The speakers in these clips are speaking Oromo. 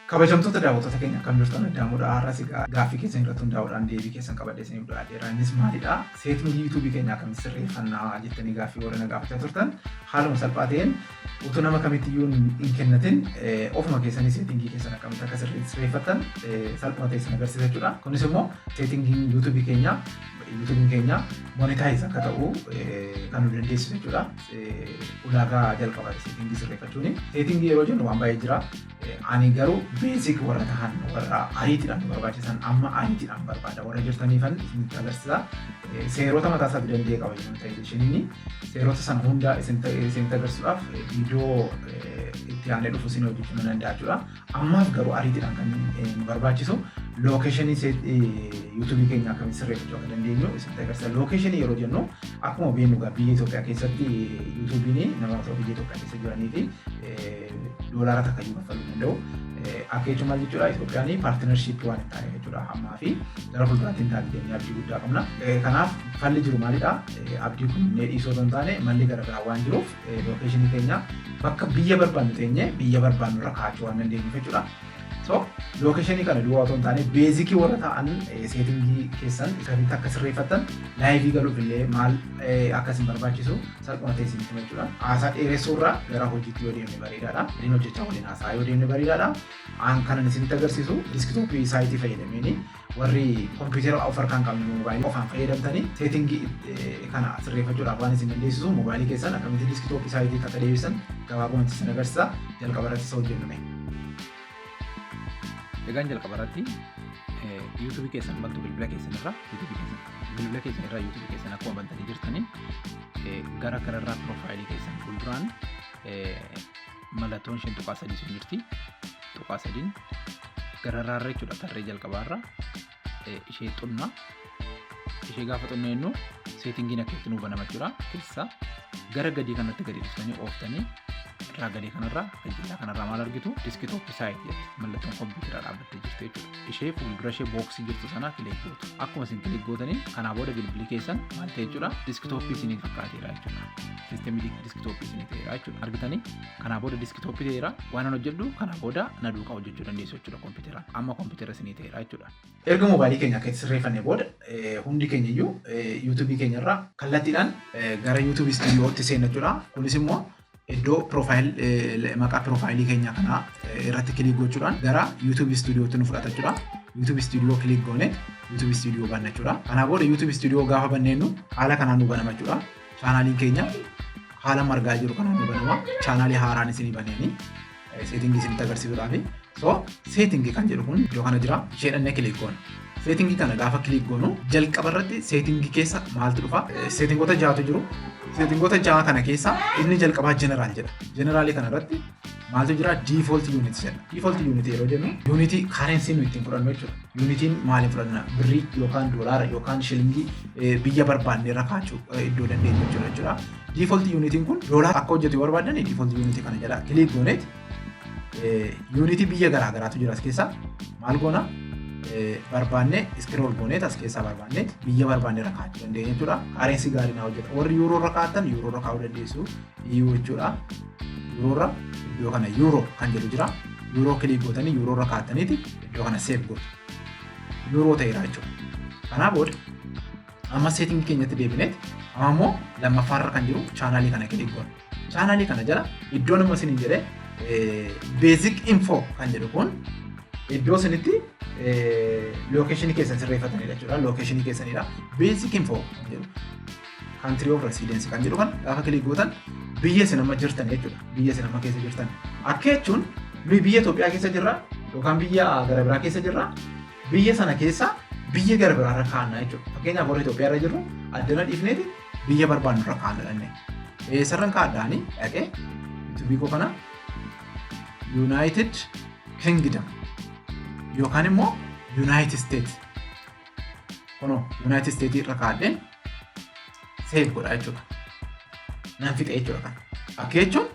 Kabajamtoota daawwattoota keenya kan jirtan addaamudha. Har'as gaaffii keessan irratti hundaa'uudhaan deebii keessan qabadheessanii dhufeera. Innis maalidha? Seetingii YouTube keenyaa akkamitti sirreeffannaa jettanii gaaffii warra na gaafachaa turtan haaluma salphaa ta'een utuu nama kamittiyyuu hin kennatin ofuma keessanii seetingii keessan akkamitti akka sirreeffattan salphuma ta'e isin agarsiisa jechuudha. Kunis immoo seetingiin YouTube keenya monetize akka ta'u kan nu dandeessisu jechuudha. Ulaagaa jalqabaati seetingii sirreeffachuuni. Seetingii yeroo jennu waan baay'ee jira. Ani garuu basic warra tahan warra ariitiidhaan nu barbaachisan amma ariitiidhaan barbaada warra jirtaniifan isinitti agarsiisa. Seerota mataa isaatti danda'e qaba monetizationiin seerota sana hunda isinitti agarsiisuudhaaf viidiyoo itti aanee dhufu isin hojjechuu danda'a jechuudha. Ammaaf garuu ariitiidhaan kan nu barbaachisu lookeeshinii YouTube keenya akkamitti sirreeffachuu akka dandeenyu isinitti agarsiisa. Lookeeshinii yeroo jennu akkuma beeknu biyya Itoophiyaa keessatti YouTube'n namoota biyya Itoophiyaa keessa jiranii fi doolaara takka iyyuu kaffaluu danda'u. Akka jechuun maal jechuudha? Itoophiyaan paartinarshiippii waan hin taane jechuudha ammaa fi gara fuulduraatti hin taane jennee abdii guddaa qabna. Kanaaf falli jiru maalidha? Abdii kun dhiisoo osoo hin taane malli garaagaraa waan jiruuf lookeeshinii keenya bakka biyya barbaannu teenyee biyya barbaannu irra kaa'achuu waan dandeenyuuf jechuudha. So lookeeshinii kana duwwaa otoo hin taane beezikii warra ta'an seetingii keessan akkamitti akka sirreeffattan laayivii galuuf illee maal akka isin barbaachisu salphuma ta'e isin hima jechuudha. Haasaa dheeressuu irraa gara hojiitti yoo deemne bareedaadha. Waliin hojjechaa waliin haasaa yoo deemne bareedaadha. An kanan isinitti agarsiisu diskitooppii saayitii fayyadamanii warri kompiitara of harkaan qabne moobaayilii ofaan fayyadamtanii seetingii kana sirreeffachuudhaaf waan isin dandeessisu moobaayilii keessan akkamitti diskitooppii saayitii akka deebisan gabaabumatti isin agarsiisa. Jalqaba irratti isa hojjennume. Egaan jalqaba irratti YouTube keessan bantu bilbila keessan irraa YouTube keessan akkuma bantanii jirtanii gara kanarraa profaayilii keessan fuulduraan mallattoon isheen tuqaa sadii sun jirti. Tuqaa sadiin gararraa irra jechuudha. Tarree jalqabaarra ishee xunnaa. Ishee gaafa xunnaa jennu seetingiin akka itti nuu banama jechuudha. Keessaa gara gadii kanatti gadi dhuftanii ooftanii irraa gadii kanarraa ajjillaa kanarraa maal argitu? Diskitooppii saayitii mallattoon kompiitara dhaabbattee jirti jechuudha. Ishee fuuldura ishee booksii jirtu sana kilik gootu. Akkuma isin kilik gootanii kanaa booda bilbilli keessan maal ta'e jechuudha? Diskitooppii isinii fakkaateera jechuudha. Siistemii diskitooppii isinii ta'eera jechuudha. Argitanii kanaa booda diskitooppii ta'eera waan an hojjedhu kanaa booda na duukaa hojjechuu dandeessu jechuudha kompiitaraan. Amma kompiitara isinii ta'eera jechuudha. Erga moobaayilii keenya akka itti sirreeffannee booda hundi keenya iyyuu YouTube keenyarraa kallattiidhaan gara YouTube Studiootti seenna jechuudha. Kunis immoo iddoo maqaa profaayilii keenya kanaa irratti kilik gochuudhaan gara YouTube Studiootti nu fudhata jechuudha. YouTube Studio kilik goone YouTube Studio banna jechuudha. Kanaa booda YouTube Studio gaafa banneennu haala kanaan nu banama jechuudha. Chaanaaliin keenya haala margaa jiru kanaan nu banama. Chaanaalii haaraan isinii baneeni seetingii isinitti agarsiisuudhaafi. So seetingii kan jedhu kun iddoo kana jira. Ishee dhannee kilik goona. Seetingii kana gaafa kilik goonu jalqaba irratti seetingii keessa maaltu dhufa? Seetingoota 6tu jiru. Seetingoota 6 kana keessa inni jalqabaa jeneraal jedha. Jeneraalii kana irratti maaltu jira? Default unit jedha. Default unit yeroo jennu unity currency nu ittiin fudhannu jechuudha. Unitiin maaliin fudhanna? Birrii yookaan doolaara yookaan shilingii biyya barbaanne irra kaachuu iddoo dandeenyu jechuudha. Default unitiin kun doolaara akka hojjetu barbaadan default unit kana jedha. Kilik gooneet unity biyya garaagaraatu jira as keessa maal goona? Barbaanne scroll gooneet as keessaa barbaanne biyya barbaanne irra kaachuu dandeenya jechuudha. Currency gaarii naa hojjeta. Warri yuuroo irra kaa'atan yuuroo irra kaa'uu dandeessu jechuudha. Yuuroo irra iddoo kana yuuroo kan jedhu jira. Yuuroo kilik gootanii yuuroo irra kaa'ataniiti iddoo kana save gootu. Yuuroo ta'eera jechuudha. Kanaa booda amma seetingii keenyatti deebineet amma immoo lammaffaarra kan jiru chaanaalii kana kilik goona. Chaanaalii kana jala iddoo nama isiniin jedhee basic info kan jedhu kun iddoo isinitti lookeeshinii keessan sirreeffatanidha jechuudha. Lookeeshinii keessanidha. Basic info kan jedhu country of residence kan jedhu kan gaafa kilik gootan biyya isin amma jirtan jechuudha. Biyya isin amma keessa jirtan. Akka jechuun nuyi biyya Itoophiyaa keessa jirra yookaan biyya gara biraa keessa jirra. Biyya sana keessa biyya gara biraa irra kaa'annaa jechuudha. Fakkeenyaaf warra Itoophiyaa irra jirru addana dhiifneeti biyya barbaannu irra kaa'anna dhannee. Sarran kaa'addaanii dhaqee YouTube koo kana United Kingdom yookaan immoo United States. Kunoo United States irra kaa'adheen save godha jechuudha. Nan fixe jechuudha kana. Akka jechuun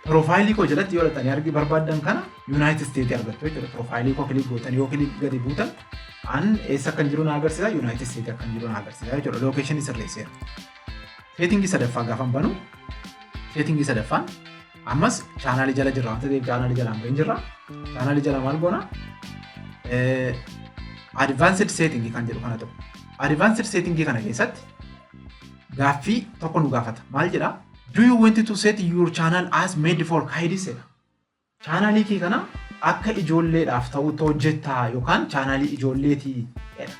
profaayilii koo jalatti yoo lattanii argi barbaadan kana United States argattu jechuudha. Profaayilii koo kilik gootan yoo kilik gadi buutan an eessa kan jiru na agarsiisa United States kan jiru na agarsiisa jechuudha. Location sirreesseera. Seetingii sadaffaa gaafan banu seetingii sadaffaan Ammas chaanaalii jala jirra wanta ta'eef chaanaalii jala hin jirra. Chaanaalii jala maal goona? Advanced setting kan jedhu kana ta'u. Advanced setting kana keessatti gaaffii tokko nu gaafata. Maal jedhaa? Do you want to set your channel as made for kids? Chaanaalii kee kana akka ijoolleedhaaf ta'utti hojjettaa yookaan chaanaalii ijoolleetii jedha.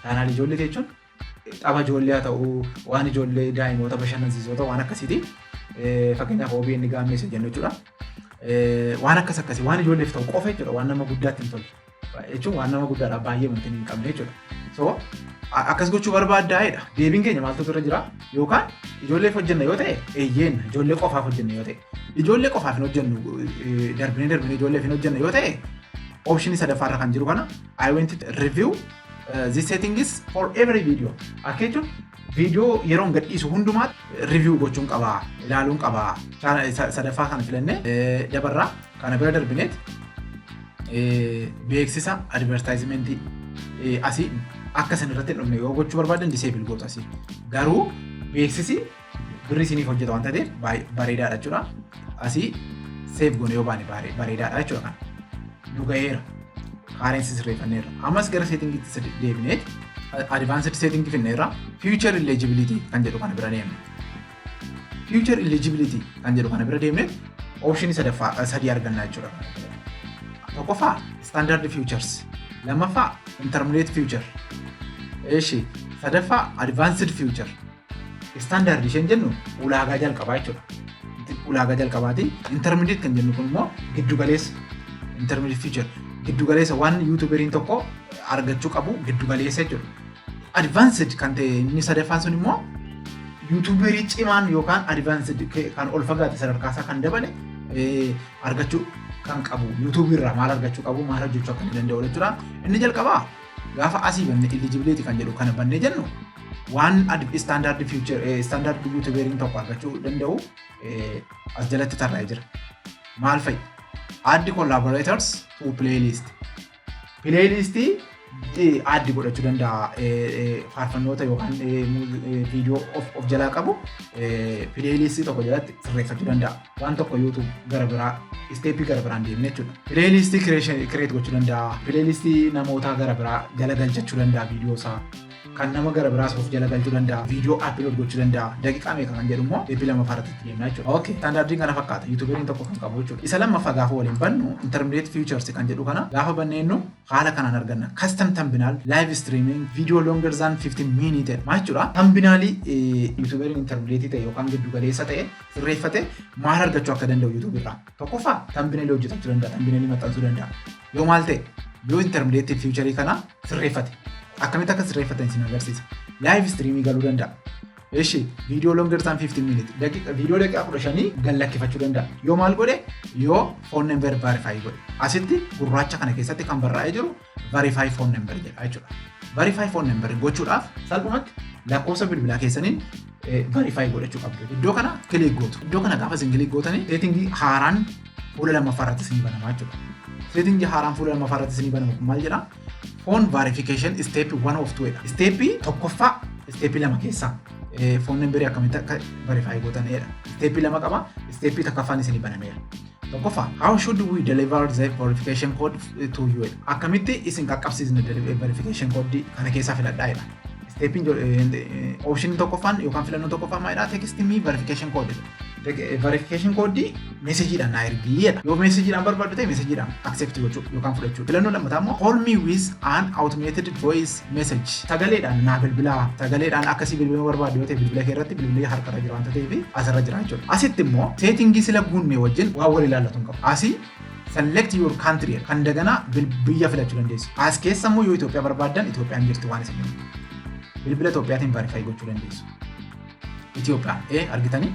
Chaanaalii ijoollee jechuun tapha ijoollee haa ta'u, waan ijoollee daa'imoota bashannansiisoo ta'u waan akkasiiti. Fakkeenyaaf OBN gaammeessa jennu jechuudha. Waan akkasii waan ijoolleef ta'u qofa jechuudha. Waan nama guddaatti hin tolle. Jechuun waan nama guddaadhaaf baay'ee wanti hin qabne jechuudha. So akkas gochuu barbaaddaa'edha. Deebiin keenya maaltu irra jira? Yookaan ijoolleef hojjenna yoo ta'e eeyyeen ijoollee qofaaf hojjenna yoo ta'e ijoollee qofaaf hin hojjennu darbinee ijoolleef hin hojjenna yoo ta'e optionii sadaffaarra kan jiru kana I want to review this setting is for every video. Akka jechuun viidiyoo yeroon gadhiisu hundumaatti review gochuun qabaa, ilaaluun qabaa. Sadaffaa kana filannee dabarraa kana bira darbineeti beeksisa advertisementii asii akka isin irratti hin dhumne yoo gochuu barbaadan disable gootu asii. Garuu beeksisi birrii isiniif hojjeta waan ta'eef bareedaadha jechuudha. Asii save goone yoo baane bareedaadha jechuudha kana. Nu gaheera. Kaareensi sirreeffanneerra. Ammas gara settingiitti deebineeti advanced setting finneerra future eligibility kan jedhu kana bira deemne. Future eligibility kan jedhu kana bira deemne optionii sadii arganna jechuudha. Tokkoffaa standard futures, lammaffaa intermediate future, sadaffaa advanced future. Standard isheen jennu ulaagaa jalqabaa jechuudha. Ulaagaa jalqabaatiin intermediate kan jennu kun immoo giddugaleessa. Intermediate future giddugaleessa waan yuutuuberiin tokko argachuu qabu giddugaleessa jechuudha. Advanced kan ta'e inni sadaffaan sun immoo yuutuuberii cimaan yookaan advanced kan ol fagaate sadarkaasaa kan dabale argachuu kan qabu yuutuubii irraa maal argachuu qabu maal hojjechuu akka danda'u jechuudha. Inni jalqabaa gaafa asii banne eligibility kan jedhu kana bannee jennu waan standard future standard yuutuuberiin tokko argachuu danda'u as jalatti tarraa'ee jira. Maal fa'i? Add collaborators to playlist. Playlistii addi godhachuu danda'a faarfannoota yookaan viidiyoo of jalaa qabu playlistii tokko jalatti sirreeffachuu danda'a. Waan tokko YouTube gara biraa steepii gara biraan deemne jechuudha. Playlistii create gochuu danda'a. Playlistii namoota gara biraa jala galchachuu danda'a viidiyoo isaa. Kan nama gara biraas of jala galchuu danda'a. Viidiyoo upload gochuu danda'a. Daqiiqaa meeqa kan jedhu immoo deebii lamaffaarratti deemna jechuudha. Okay, standardiin kana fakkaata. YouTuberiin tokko kan qabu jechuudha. Isa lammaffaa gaafa waliin bannu intermediate features kan jedhu kana gaafa banneennu haala kanaan arganna. Custom thumbnail, live streaming, video longer than 15 minutes maal jechuudha. Thumbnailii YouTuberiin intermediate ta'e yookaan giddu galeessa ta'e sirreeffate maal argachuu akka danda'u YouTube irraa. Tokkoffaa thumbnail hojjetachuu danda'a. Thumbnail maxxansuu danda'a. Yoo maal ta'e yoo intermediate feature kana sirreeffate akkamitti akka sirreeffatan isin agarsiisa. Live streaming galuu danda'a. Video longer than 15 minutes. Video daqiiqaa 15 gallakkifachuu danda'a. Yoo maal godhe yoo phone number verify godhe. Asitti gurraacha kana keessatti kan barraa'ee jiru verify phone number jedha jechuudha. Verify phone number gochuudhaaf salphumatti lakkoofsa bilbilaa keessaniin verify godhachuu qabdu. Iddoo kana click gootu. Iddoo kana gaafa isin click gootanii settingii haaraan fuula lammaffaarratti isin banamaa jechuudha. Settingii haaraan fuula lammaffaarratti isin banamu maal jedha? Phone verification step 1 of 2 dha. Step tokkoffaa step lama keessaa phone number akkamitti akka verify gootanidha. Step lama qaba. Step tokkoffaan isin banameera. Tokkoffaa how should we deliver the verification code to you? Akkamitti isin qaqqabsiisna verification code kana keessaa filadhaa'edha. Step option tokkoffaan yookaan filannoo tokkoffaan maalidha? Text me verification code. Verification code messageidhaan na ergiidha. Yoo messageidhaan barbaaddu ta'e messageidhaan accept gochuu yookaan fudhachuu. Filannoo lammataa immoo call me with an automated voice message. Sagaleedhaan naa bilbilaa. Sagaleedhaan akkasii bilbiluu barbaaddu yoo ta'e bilbila kee irratti bilbilli harkarra jira waanta ta'eef asirra jira jechuudha. Asitti immoo settingii sila guunnee wajjin waa wal ilaallatu hin qabu. Asii select your country kan daganaa biyya filachuu dandeessu. As keessa immoo yoo Itoophiyaa barbaaddan Itoophiyaan jirti waan isin bilbila Itoophiyaatiin verify gochuu dandeessu. Itoophiyaa argitanii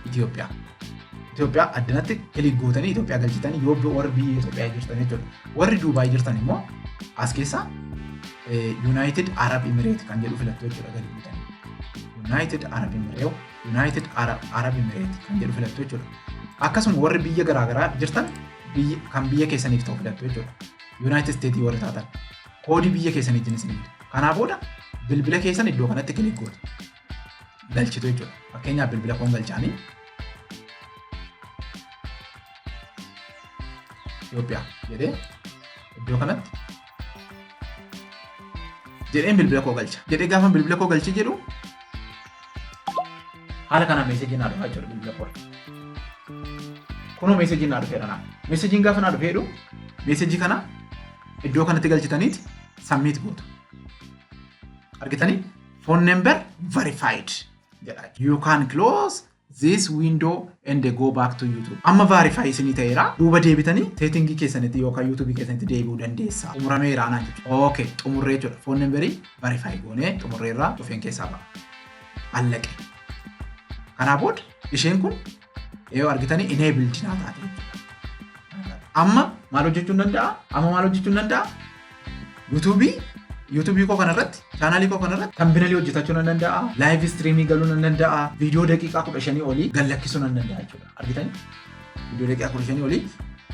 Itoophiyaa. Itoophiyaa addanatti click gootanii Itoophiyaa galchitanii yoo warri biyya Itoophiyaa jirtan jechuudha. Warri Duubaay jirtan immoo as keessa United Arab Emirates kan jedhu filattu jechuudha gadi buutanii. United Arab Emirates kan jedhu filattu jechuudha. Akkasuma warri biyya garaagaraa jirtan kan biyya keessaniif ta'u filattu jechuudha. United States warri taatan koodii biyya keessaniitiin isin fidu. Kanaa booda bilbila keessan iddoo kanatti click gootu. Galchitu jechuudha. Fakkeenyaaf bilbila koon galchaanii Itoophiyaa jedhee iddoo kanatti jedheen bilbila koo galcha. Jedhee gaafa bilbila koo galchi jedhu haala kanaan meesejii naa dhufaa jiru bilbila koo. Kunoo meesejii naa dhufeera naa. Meesejiin gaafa naa dhufee jedhu meesejii kana iddoo kanatti galchitaniiti submit gootu. Argitanii phone number verified jedha. You can close this window and go back to YouTube. Amma verify isinii ta'eera. Duuba deebitanii settingii keessanitti yookaan YouTube keessanitti deebi'uu dandeessa. Xumurameera naan jechuudha. Okay, xumurree jechuudha. Phone numberii verify goonee xumurreerraa dhufeen keessaa ba'a. Allaqe. Kanaa booda isheen kun yoo argitanii enabled naa taate jechuudha. Amma maal hojjechuun danda'a? YouTube koo kanarratti, chaanaalii koo kanarratti thumbnailii hojjetachuu nan danda'a. Live streaming galuu nan danda'a. Viidiyoo daqiiqaa 15 olii gallakkisuu nan danda'a jechuudha. Argitanii? Viidiyoo daqiiqaa 15 olii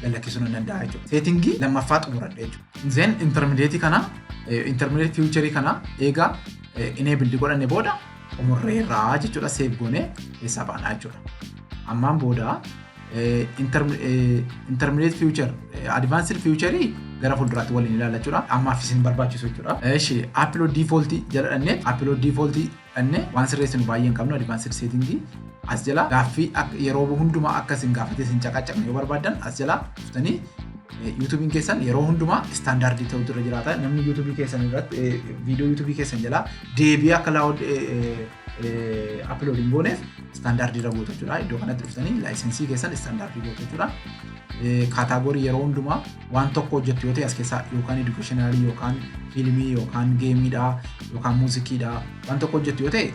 gallakkisuu nan danda'a jechuudha. Settingii lammaffaa xumuradhe jechuudha. Then intermediate feature kana eegaa enabled godhanne booda xumurreerraa jechuudha. Save goonee keessaa baanaa jechuudha. Ammaan booda intermediate feature, advanced feature gara fuulduraatti waliin ilaalachuudha. Ammaaf isin barbaachisu jechuudha. Eeshi upload default jedhannee upload default dhannee waan sirreessinu baay'ee hin qabnu advanced setting as jala gaaffii yeroo hundumaa akka isin gaafatee isin caqacaqne yoo barbaadan as jala dhuftanii YouTube keessan yeroo hundumaa standardii ta'u irra jiraata. Namni YouTube keessan irratti viidiyoo YouTube keessan jala deebii akka laawud uploading gooneef standardii irra gootu jechuudha. Iddoo kanatti dhuftanii laayisensii keessan standardii gootu jechuudha. Kaataagorii yeroo hundumaa waan tokko hojjettu yoo ta'e as keessaa yookaan educationalii yookaan fiilmii yookaan geemiidhaa yookaan muuzikiidhaa waan tokko hojjettu yoo ta'e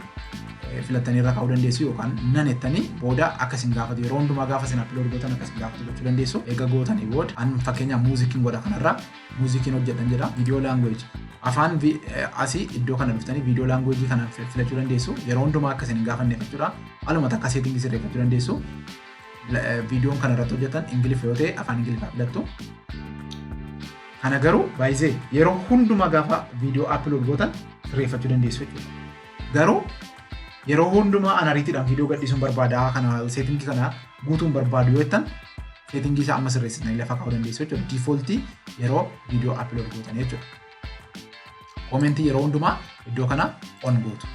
filattanii irra kaa'uu dandeessu yookaan nanettanii booda akka isin gaafatu yeroo hundumaa gaafa isin upload gootan akka isin gaafatu gochuu dandeessu. Eega gootanii booda an fakkeenyaaf muuzikiin godha kanarraa muuzikiin hojjetan jedha video language afaan asii iddoo kana dhuftanii video language kana filachuu dandeessu. Yeroo hundumaa akka isin gaafanneef jechuudha. Aluma takka setting sirreeffachuu dandeessu. Viidiyoon kana irratti hojjetan Ingiliffa yoo ta'e afaan Ingiliffaa filattu. Kana garuu baay'ee yeroo hundumaa gaafa viidiyoo upload gootan sirreeffachuu dandeessu jechuudha. Garuu yeroo hundumaa anariitiidhaan viidiyoo gadhiisuun barbaada kana settingii kana guutuun barbaadu yoo jettan settingii isaa amma sirreessitanii lafa kaa'uu dandeessu jechuudha. Default yeroo viidiyoo upload gootan jechuudha. Commentii yeroo hundumaa iddoo kana on gootu.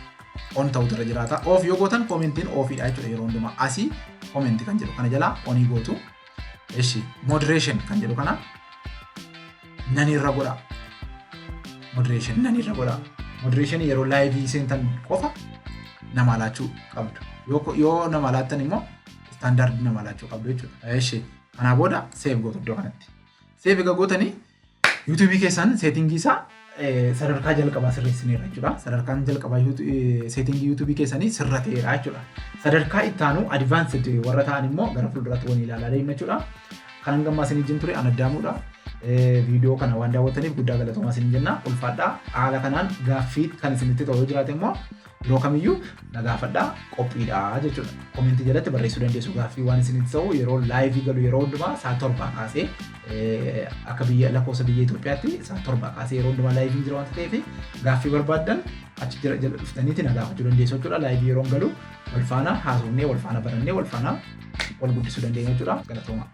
On ta'utu irra jiraata. Off yoo gootan commentiin offiidha jechuudha yeroo hundumaa. Asii commenti kan jedhu kana jala onii gootu. Eshi moderation kan jedhu kana nani irra godha. Moderation yeroo live seentan qofa nama laachuu qabdu. Yoo nama laattan immoo standard nama laachuu qabdu jechuudha. Eshi kana booda save gootu iddoo kanatti. Save egaa gootanii YouTube keessan setting isaa sadarkaa jalqabaa sirreessineerra jechuudha. Sadarkaan jalqabaa setting YouTube keessanii sirrateera jechuudha. Sadarkaa itti aanu advanced warra ta'an immoo gara fuulduraatti waan ilaalaa deemna jechuudha. Kanan gammaa isin ijjiin ture anaddamuudha. Viidiyoo kana waan daawwattaniif guddaa galatoomaa isin jenna. Ulfaadhaa. Haala kanaan gaaffii kan isinitti ta'uu jiraate immoo yeroo kamiyyuu na gaafadhaa qophiidha jechuudha. Komentii jalatti barreessuu dandeessu gaaffii waan isinitti ta'u yeroo live galu yeroo hundumaa sa'a 7 kaasee akka lakkoofsa biyya Itoophiyaatti sa'a 7 kaasee yeroo hundumaa live jira waan ta'eef gaaffii barbaaddan achi jala dhuftaniiti na gaafachuu dandeessu jechuudha. Live yeroo galu wal faana haasofnee wal faana barannee wal faana wal guddisuu dandeenya jechuudha. Galatoomaa.